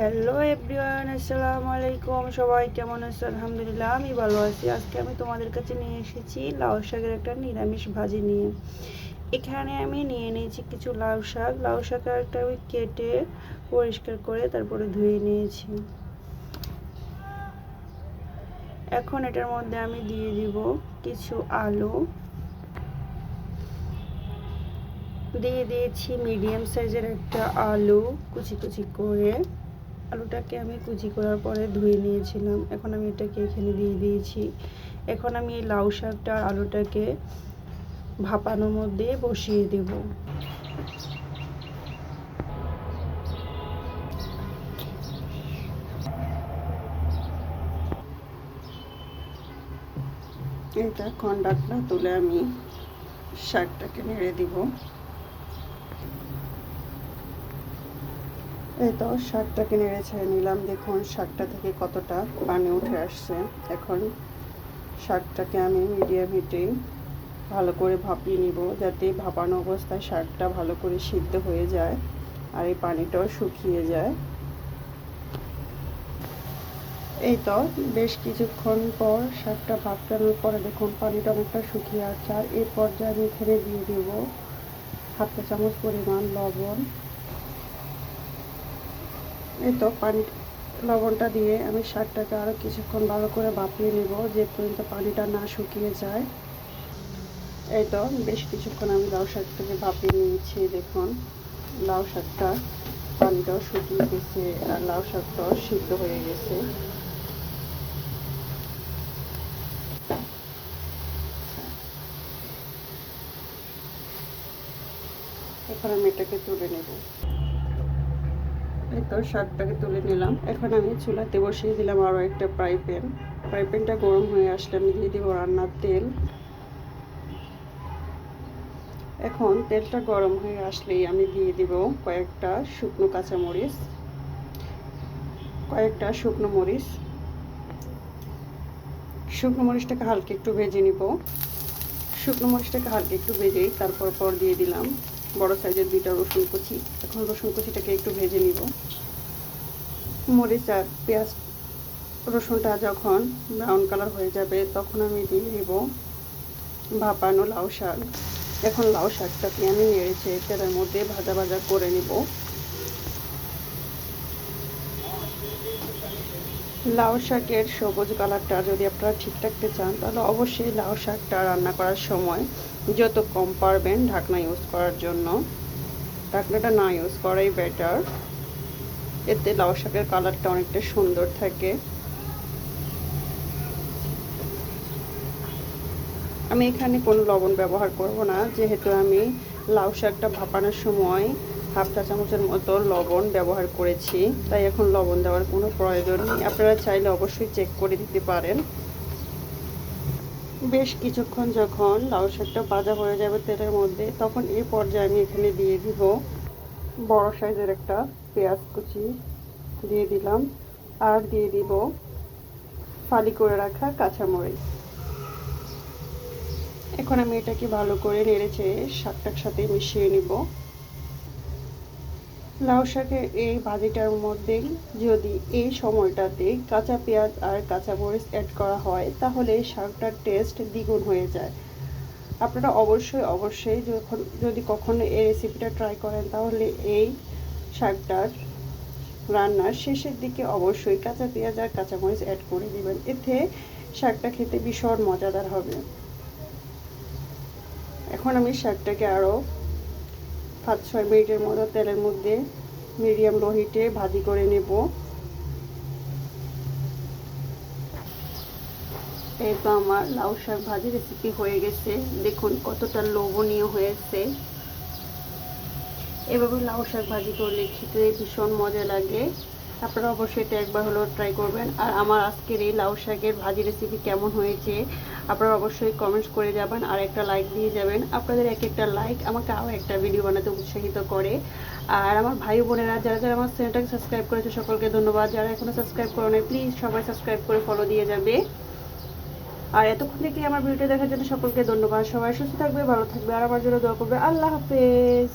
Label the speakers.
Speaker 1: Hello everyone, আসসালামু আলাইকুম। সবাই কেমন আছে? আলহামদুলিল্লাহ আমি ভালো আছি। আজকে আমি তোমাদের কাছে নিয়ে এসেছি লাউ শাকের একটা নিরামিষ ভাজি নিয়ে। এখানে আমি নিয়ে নিয়েছি কিছু লাউ শাক একটা আমি কেটে পরিষ্কার করে তারপরে ধুয়ে নিয়েছি। এখন এটার মধ্যে আমি দিয়ে দিব কিছু আলু, দিয়ে দিয়েছি মিডিয়াম সাইজের একটা আলু কুচি কুচি করে। আলুটাকে আমি কুচি করার পরে ধুয়ে নিয়েছিলাম। এখন আমি এটাকে এখানে দিয়ে দিয়েছি। এখন আমি এই লাউ শাকটা আর আলুটাকে ভাপানোর মধ্যে বসিয়ে দেব। এটা এখন ঢাকনা তুলে আমি শাকটাকে নেড়ে দিব। এই তো শাকটাকে নেড়ে ছেড়ে নিলাম। দেখুন শাকটা থেকে কতটা পানি উঠে আসছে। এখন শাকটাকে আমি মিডিয়াম হিটে ভালো করে ভাপিয়ে নিব, যাতে ভাপানো অবস্থায় শাকটা ভালো করে সিদ্ধ হয়ে যায় আর এই পানিটাও শুকিয়ে যায়। এই তো বেশ কিছুক্ষণ পর শাকটা ভাপানোর পরে দেখুন পানিটা অনেকটা শুকিয়ে আসছে। আর এই পর্যায়ে আমি এখানে দিয়ে দেব হাফ চা চামচ পরিমাণ লবণ। এই তো লবণটা দিয়ে আমি শাকটাকে আরও কিছুক্ষণ ভালো করে ভাপিয়ে নেব, যে পর্যন্ত পানিটা না শুকিয়ে যায়। এই তো বেশ কিছুক্ষণ আমি লাউ শাকটাকে ভাপিয়ে নিয়েছি। দেখুন লাউ শাকটা পানিটাও শুকিয়ে গেছে আর লাউ শাকটাও সিদ্ধ হয়ে গেছে। এখন আমি এটাকে তুলে নেব। এই তো শাকটাকে তুলে নিলাম। এখন আমি চুলাতে বসিয়ে দিলাম আরও একটা ফ্রাই প্যানটা গরম হয়ে আসলে আমি দিয়ে দেবো রান্নার তেল। এখন তেলটা গরম হয়ে আসলেই আমি দিয়ে দিব কয়েকটা শুকনো মরিচ। শুকনো মরিচটাকে হালকা একটু ভেজে নিব। শুকনো মরিচটাকে হালকা একটু ভেজেই তারপর দিয়ে দিলাম বড় সাইজের 2টা রসুন কুচি। এখন রসুন কুচিটাকে একটু ভেজে নিব। মরিচ আর পেঁয়াজ রসুনটা যখন ব্রাউন কালার হয়ে যাবে তখন আমি দিয়ে দিব ভাপানো লাউ শাক। এখন লাউ শাকটাকে আমি নেড়েছে তেলের মধ্যে ভাজা ভাজা করে নিব। লাউ শাকের সবুজ কালারটা যদি আপনারা ঠিক রাখতে চান তাহলে অবশ্যই লাউ শাকটা রান্না করার সময় যত কম পারবেন ঢাকনা ইউজ করার জন্য। ঢাকনাটা না ইউজ করাই বেটার, এতে লাউ শাকের কালারটা অনেকটা সুন্দর থাকে। আমি এখানে কোনো লবণ ব্যবহার করব না, যেহেতু আমি লাউ শাকটা ভাপানোর সময় হাফ চা চামচের মতো লবণ ব্যবহার করেছি, তাই এখন লবণ দেওয়ার কোনো প্রয়োজন নেই। আপনারা চাইলে অবশ্যই চেক করে দিতে পারেন। বেশ কিছুক্ষণ যখন লাউ শাকটা ভাজা হয়ে যাবে তেলের মধ্যে, তখন এই পর্যায়ে আমি এখানে দিয়ে দিব বড় সাইজের একটা পেঁয়াজ কুচি দিয়ে দিলাম, আর দিয়ে দিব ফালি করে রাখা কাঁচামরিচ। এখন আমি এটাকে ভালো করে নেড়েছে শাকটার সাথে মিশিয়ে নিব। লাউ শাকের এই ভাজিটার মধ্যে যদি এই সময়টাতে কাঁচা পেঁয়াজ আর কাঁচা মরিচ অ্যাড করা হয় তাহলে শাকটার টেস্ট দ্বিগুণ হয়ে যায়। আপনারা অবশ্যই যদি কখনো এই রেসিপিটা ট্রাই করেন তাহলে এই শাকটার রান্নার শেষের দিকে অবশ্যই কাঁচা পেঁয়াজ আর কাঁচামরিচ অ্যাড করে দিবেন, এতে শাকটা খেতে ভীষণ মজাদার হবে। এখন আমি শাকটাকে আরও 5-6 মিনিটের মতো তেলের মধ্যে মিডিয়াম লো হিটে ভাজি করে নেব। এই তো আমার লাউ শাক ভাজি রেসিপি হয়ে গেছে। দেখুন কতটা লোভনীয় হয়েছে। এভাবে লাউ শাক ভাজি করলে খেতে ভীষণ মজা লাগে। আপনারা অবশ্যই এটা একবার হলেও ট্রাই করবেন। আর আমার আজকের এই লাউ শাকের ভাজি রেসিপি কেমন হয়েছে আপনারা অবশ্যই কমেন্টস করে যাবেন আর একটা লাইক দিয়ে যাবেন। আপনাদের এক একটা লাইক আমাকে আরও একটা ভিডিও বানাতে উৎসাহিত করে। আর আমার ভাই বোনেরা যারা আমার চ্যানেলটাকে সাবস্ক্রাইব করেছে সকলকে ধন্যবাদ। যারা এখনও সাবস্ক্রাইব করে নাই প্লিজ সবাই সাবস্ক্রাইব করে ফলো দিয়ে যাবে। আর এতক্ষণ থেকে আমার ভিডিওটা দেখার জন্য সকলকে ধন্যবাদ। সবাই সুস্থ থাকবে, ভালো থাকবে আর আমার জন্য দোয়া করবে। আল্লাহ হাফেজ।